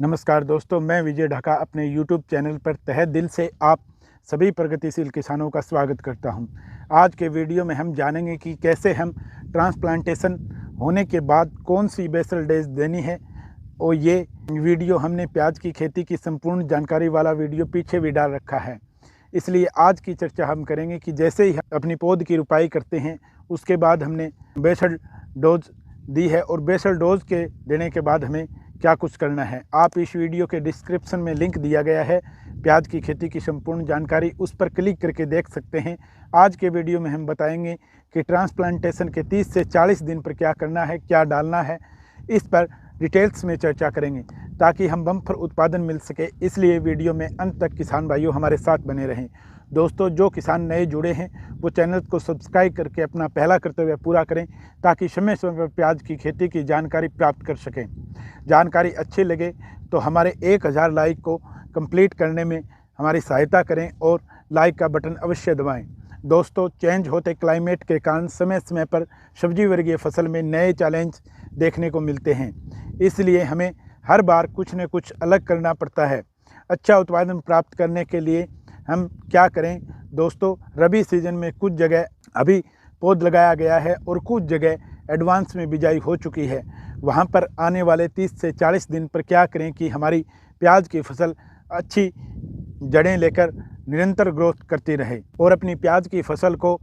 नमस्कार दोस्तों, मैं विजय ढाका अपने YouTube चैनल पर तहे दिल से आप सभी प्रगतिशील किसानों का स्वागत करता हूं। आज के वीडियो में हम जानेंगे कि कैसे हम ट्रांसप्लांटेशन होने के बाद कौन सी बेसल डोज देनी है। और ये वीडियो हमने प्याज की खेती की संपूर्ण जानकारी वाला वीडियो पीछे भी डाल रखा है, इसलिए आज की चर्चा हम करेंगे कि जैसे ही अपनी पौध की रुपाई करते हैं उसके बाद हमने बेसल डोज दी है और बेसल डोज के देने के बाद हमें क्या कुछ करना है। आप इस वीडियो के डिस्क्रिप्शन में लिंक दिया गया है, प्याज की खेती की संपूर्ण जानकारी, उस पर क्लिक करके देख सकते हैं। आज के वीडियो में हम बताएंगे कि ट्रांसप्लांटेशन के 30 से 40 दिन पर क्या करना है, क्या डालना है, इस पर डिटेल्स में चर्चा करेंगे ताकि हम बम्पर उत्पादन मिल सके। इसलिए वीडियो में अंत तक किसान भाइयों हमारे साथ बने रहें। दोस्तों, जो किसान नए जुड़े हैं वो चैनल को सब्सक्राइब करके अपना पहला कर्तव्य पूरा करें ताकि समय समय पर प्याज की खेती की जानकारी प्राप्त कर सकें। जानकारी अच्छी लगे तो हमारे 1000 लाइक को कंप्लीट करने में हमारी सहायता करें और लाइक का बटन अवश्य दबाएं। दोस्तों, चेंज होते क्लाइमेट के कारण समय समय पर सब्जी वर्गीय फसल में नए चैलेंज देखने को मिलते हैं, इसलिए हमें हर बार कुछ न कुछ अलग करना पड़ता है। अच्छा उत्पादन प्राप्त करने के लिए हम क्या करें दोस्तों, रबी सीजन में कुछ जगह अभी पौध लगाया गया है और कुछ जगह एडवांस में बिजाई हो चुकी है। वहां पर आने वाले 30 से 40 दिन पर क्या करें कि हमारी प्याज की फसल अच्छी जड़ें लेकर निरंतर ग्रोथ करती रहे और अपनी प्याज की फसल को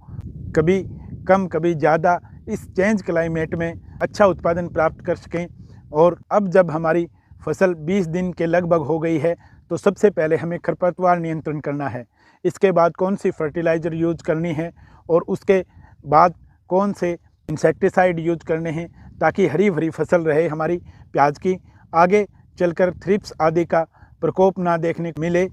कभी कम कभी ज़्यादा इस चेंज क्लाइमेट में अच्छा उत्पादन प्राप्त कर सकें। और अब जब हमारी फसल 20 दिन के लगभग हो गई है तो सबसे पहले हमें खरपतवार नियंत्रण करना है। इसके बाद कौन सी फर्टिलाइज़र यूज करनी है और उसके बाद कौन से इंसेक्टिसाइड यूज करने हैं ताकि हरी भरी फसल रहे हमारी प्याज की। आगे चलकर थ्रिप्स आदि का प्रकोप ना देखने को मिले,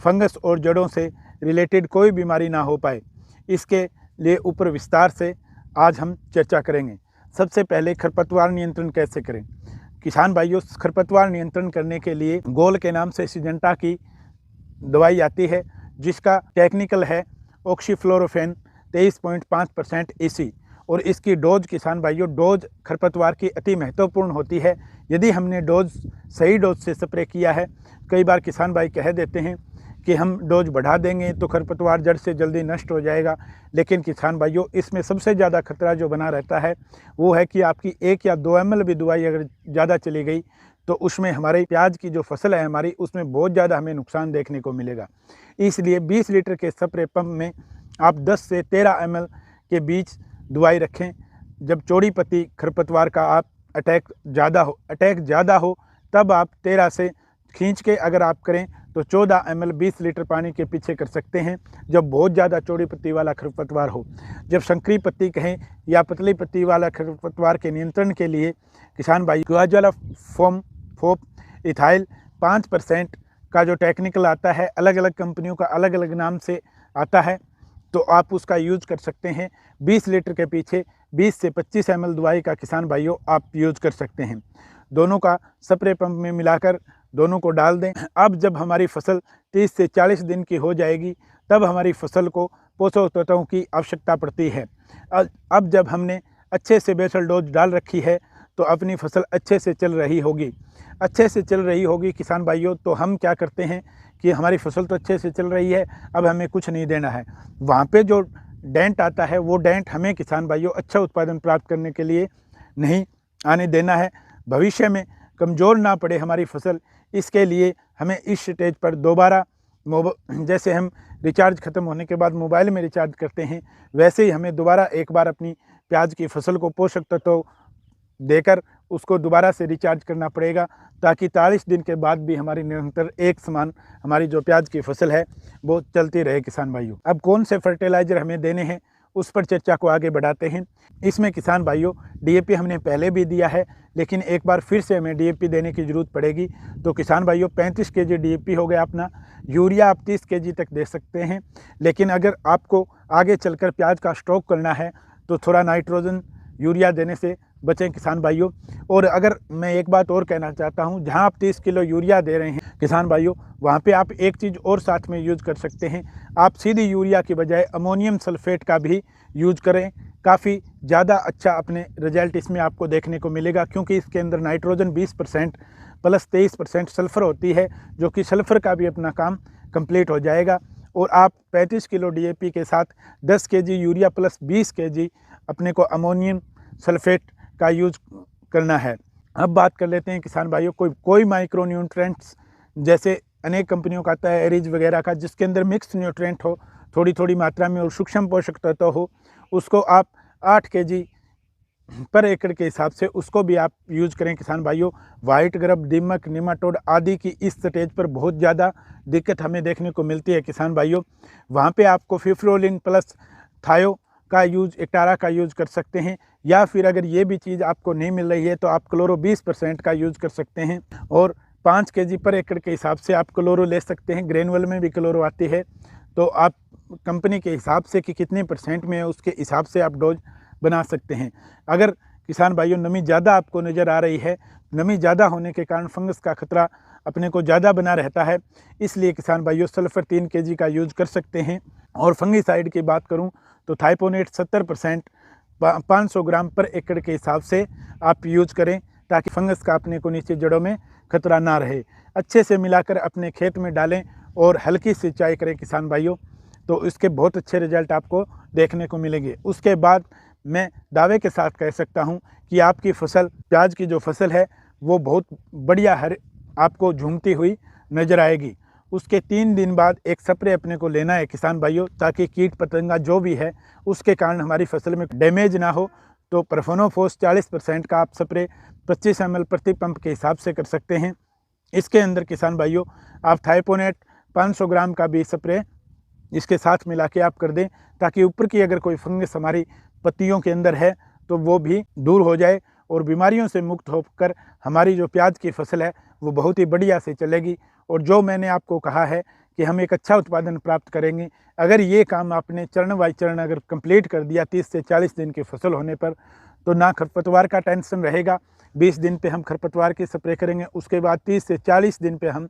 फंगस और जड़ों से रिलेटेड कोई बीमारी ना हो पाए, इसके लिए ऊपर विस्तार से आज हम चर्चा करेंगे। सबसे पहले खरपतवार नियंत्रण कैसे करें। किसान भाइयों, खरपतवार नियंत्रण करने के लिए गोल के नाम से सिजेंटा की दवाई आती है जिसका टेक्निकल है ऑक्सीफ्लोरोफेन 23.5% EC। और इसकी डोज किसान भाइयों, डोज खरपतवार की अति महत्वपूर्ण होती है। यदि हमने डोज सही डोज से स्प्रे किया है, कई बार किसान भाई कह देते हैं कि हम डोज बढ़ा देंगे तो खरपतवार जड़ से जल्दी नष्ट हो जाएगा, लेकिन किसान भाइयों इसमें सबसे ज़्यादा खतरा जो बना रहता है वो है कि आपकी 1 या 2 ml भी दवाई अगर ज़्यादा चली गई तो उसमें हमारे प्याज की जो फसल है हमारी, उसमें बहुत ज़्यादा हमें नुकसान देखने को मिलेगा। इसलिए 20 लीटर के स्प्रे पंप में आप 10 से 13 ml के बीच दवाई रखें। जब चौड़ी पत्ती खरपतवार का आप अटैक ज़्यादा हो तब आप 13 से खींच के अगर आप करें तो 14 ml 20 लीटर पानी के पीछे कर सकते हैं जब बहुत ज़्यादा चौड़ी पत्ती वाला खरपतवार हो। जब संकरी पत्ती कहें या पतली पत्ती वाला खरपतवार के नियंत्रण के लिए किसान भाई क्लोराजोलाफोम इथाइल 5% का जो टेक्निकल आता है, अलग अलग कंपनियों का अलग अलग नाम से आता है, तो आप उसका यूज कर सकते हैं। 20 लीटर के पीछे 20 से 25 ml दवाई का किसान भाइयों आप यूज कर सकते हैं। दोनों का स्प्रे पंप में मिलाकर दोनों को डाल दें। अब जब हमारी फसल 30 से 40 दिन की हो जाएगी तब हमारी फसल को पोषक तत्वों की आवश्यकता पड़ती है। अब जब हमने अच्छे से बेसल डोज डाल रखी है तो अपनी फसल अच्छे से चल रही होगी किसान भाइयों। तो हम क्या करते हैं कि हमारी फसल तो अच्छे से चल रही है, अब हमें कुछ नहीं देना है। वहाँ पे जो डेंट आता है वो डेंट हमें किसान भाइयों अच्छा उत्पादन प्राप्त करने के लिए नहीं आने देना है। भविष्य में कमज़ोर ना पड़े हमारी फसल, इसके लिए हमें इस स्टेज पर दोबारा जैसे हम रिचार्ज ख़त्म होने के बाद मोबाइल में रिचार्ज करते हैं, वैसे ही हमें दोबारा एक बार अपनी प्याज की फसल को पोषक तत्व देकर उसको दोबारा से रिचार्ज करना पड़ेगा ताकि 40 दिन के बाद भी हमारी निरंतर एक समान हमारी जो प्याज की फसल है वो चलती रहे किसान भाइयों। अब कौन से फर्टिलाइज़र हमें देने हैं उस पर चर्चा को आगे बढ़ाते हैं। इसमें किसान भाइयों DAP हमने पहले भी दिया है, लेकिन एक बार फिर से हमें DAP देने की ज़रूरत पड़ेगी। तो किसान भाइयों 35 kg DAP हो गया अपना। यूरिया आप 30 kg तक दे सकते हैं, लेकिन अगर आपको आगे चलकर प्याज का स्टॉक करना है तो थोड़ा नाइट्रोजन यूरिया देने से बचें किसान भाइयों। और अगर मैं एक बात और कहना चाहता हूं, जहां आप 30 किलो यूरिया दे रहे हैं किसान भाइयों, वहां पे आप एक चीज़ और साथ में यूज़ कर सकते हैं। आप सीधी यूरिया की बजाय अमोनियम सल्फेट का भी यूज़ करें, काफ़ी ज़्यादा अच्छा अपने रिजल्ट इसमें आपको देखने को मिलेगा, क्योंकि इसके अंदर नाइट्रोजन 20% प्लस 23% सल्फ़र होती है, जो कि सल्फ़र का भी अपना काम कंप्लीट हो जाएगा। और आप 35 किलो डीएपी के साथ 10 केजी यूरिया प्लस 20 केजी अपने को अमोनियम सल्फेट का यूज करना है। अब बात कर लेते हैं किसान भाइयों, कोई माइक्रो न्यूट्रेंट्स जैसे अनेक कंपनियों का आता है एरिज वगैरह का, जिसके अंदर मिक्स न्यूट्रेंट हो थोड़ी थोड़ी मात्रा में और सूक्ष्म पोषक तत्व हो, उसको आप 8 केजी पर एकड़ के हिसाब से उसको भी आप यूज करें किसान भाइयों। वाइट ग्रब, दीमक, निमाटोड आदि की इस स्टेज पर बहुत ज़्यादा दिक्कत हमें देखने को मिलती है किसान भाइयों। वहाँ पे आपको फिफ्लोलिन प्लस थायो का यूज, एक्टारा का यूज कर सकते हैं, या फिर अगर ये भी चीज़ आपको नहीं मिल रही है तो आप क्लोरो 20% का यूज कर सकते हैं। और 5 केजी पर एकड़ के हिसाब से आप क्लोरो ले सकते हैं। ग्रेनुअल में भी क्लोरो आती है, तो आप कंपनी के हिसाब से कि कितने % में है उसके हिसाब से आप डोज बना सकते हैं। अगर किसान भाइयों नमी ज़्यादा आपको नज़र आ रही है, नमी ज़्यादा होने के कारण फंगस का खतरा अपने को ज़्यादा बना रहता है, इसलिए किसान भाइयों सल्फ़र 3 केजी का यूज कर सकते हैं। और फंगीसाइड की बात करूं तो थाइपोनेट 70% 500 ग्राम पर एकड़ के हिसाब से आप यूज करें, ताकि फंगस का अपने को नीचे जड़ों में खतरा ना रहे। अच्छे से मिलाकर अपने खेत में डालें और हल्की सिंचाई करें किसान भाइयों, तो इसके बहुत अच्छे रिजल्ट आपको देखने को मिलेंगे। उसके बाद मैं दावे के साथ कह सकता हूं कि आपकी फसल, प्याज की जो फसल है वो बहुत बढ़िया आपको झूमती हुई नज़र आएगी। उसके 3 दिन बाद एक स्प्रे अपने को लेना है किसान भाइयों, ताकि कीट पतंगा जो भी है उसके कारण हमारी फसल में डैमेज ना हो। तो प्रफोनोफोस 40% का आप स्प्रे 25 ml प्रति पंप के हिसाब से कर सकते हैं। इसके अंदर किसान भाइयों आप थाइपोनेट 500 ग्राम का भी स्प्रे इसके साथ मिला के आप कर दें, ताकि ऊपर की अगर कोई फंगस हमारी पत्तियों के अंदर है तो वो भी दूर हो जाए और बीमारियों से मुक्त होकर हमारी जो प्याज की फसल है वो बहुत ही बढ़िया से चलेगी। और जो मैंने आपको कहा है कि हम एक अच्छा उत्पादन प्राप्त करेंगे, अगर ये काम आपने चरण बाई चरण अगर कंप्लीट कर दिया 30 से 40 दिन की फसल होने पर, तो ना खरपतवार का टेंशन रहेगा। 20 दिन पे हम खरपतवार की स्प्रे करेंगे, उसके बाद 30 से 40 दिन पे हम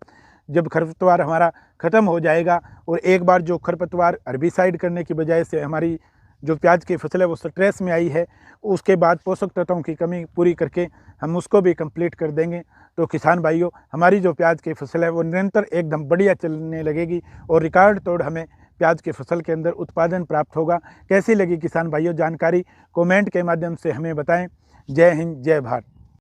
जब खरपतवार हमारा ख़त्म हो जाएगा और एक बार जो खरपतवार हर्बिसाइड करने की बजाय से हमारी जो प्याज की फसल है वो स्ट्रेस में आई है, उसके बाद पोषक तत्वों की कमी पूरी करके हम उसको भी कंप्लीट कर देंगे। तो किसान भाइयों हमारी जो प्याज की फसल है वो निरंतर एकदम बढ़िया चलने लगेगी और रिकॉर्ड तोड़ हमें प्याज की फसल के अंदर उत्पादन प्राप्त होगा। कैसी लगी किसान भाइयों जानकारी, कमेंट के माध्यम से हमें बताएं। जय हिंद, जय भारत।